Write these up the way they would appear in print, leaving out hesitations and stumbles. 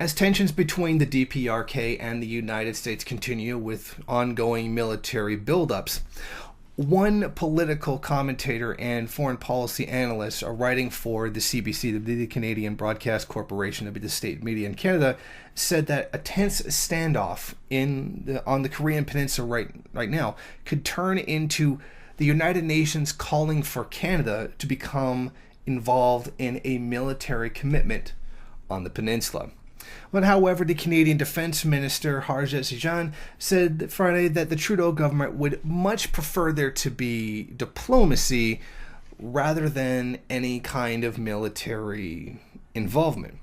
As tensions between the DPRK and the United States continue with ongoing military buildups, one political commentator and foreign policy analyst are writing for the CBC, the Canadian Broadcast Corporation, the state media in Canada, said that a tense standoff on the Korean Peninsula right now could turn into the United Nations calling for Canada to become involved in a military commitment on the peninsula. But however, the Canadian Defense Minister Harjit Sajjan said Friday that the Trudeau government would much prefer there to be diplomacy rather than any kind of military involvement.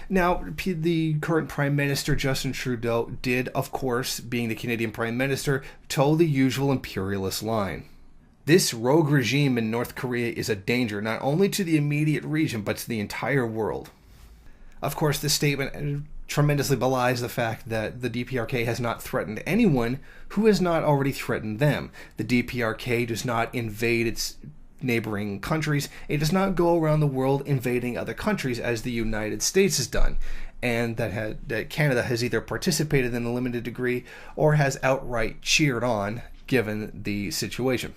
Now, the current Prime Minister, Justin Trudeau, did, of course, being the Canadian Prime Minister, toe the usual imperialist line. This rogue regime in North Korea is a danger not only to the immediate region, but to the entire world. Of course, this statement tremendously belies the fact that the DPRK has not threatened anyone who has not already threatened them. The DPRK does not invade its neighboring countries. It does not go around the world invading other countries as the United States has done, and that Canada has either participated in a limited degree or has outright cheered on given the situation.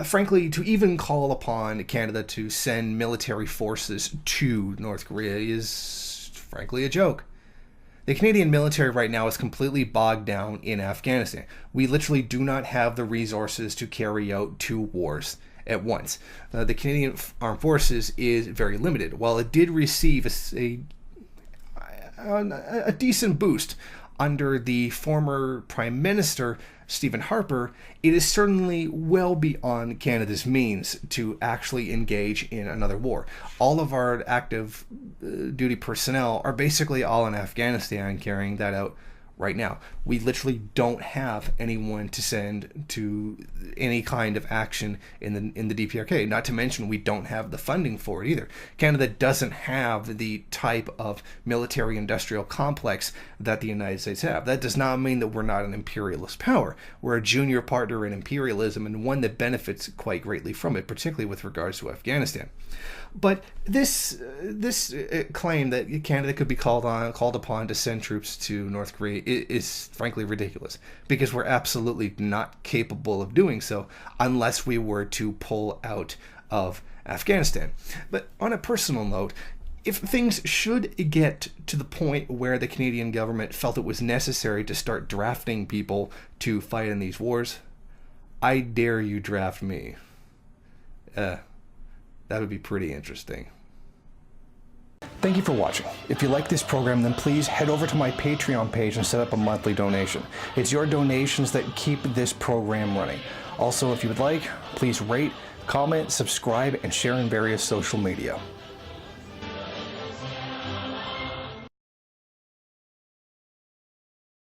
Frankly, to even call upon Canada to send military forces to North Korea is frankly a joke. The Canadian military right now is completely bogged down in Afghanistan. We literally do not have the resources to carry out 2 wars at once. The Canadian Armed Forces is very limited. While it did receive a decent boost under the former Prime Minister Stephen Harper, it is certainly well beyond Canada's means to actually engage in another war. All of our active duty personnel are basically all in Afghanistan carrying that out right now. We literally don't have anyone to send to any kind of action in the DPRK. Not to mention we don't have the funding for it either. Canada doesn't have the type of military industrial complex that the United States have. That does not mean that we're not an imperialist power. We're a junior partner in imperialism and one that benefits quite greatly from it, particularly with regards to Afghanistan. But this claim that Canada could be called upon to send troops to North Korea is frankly ridiculous, because we're absolutely not capable of doing so unless we were to pull out of Afghanistan. But on a personal note, if things should get to the point where the Canadian government felt it was necessary to start drafting people to fight in these wars, I dare you draft me. That would be pretty interesting. Thank you for watching. If you like this program, then please head over to my Patreon page and set up a monthly donation. It's your donations that keep this program running. Also, if you would like, please rate, comment, subscribe, and share in various social media.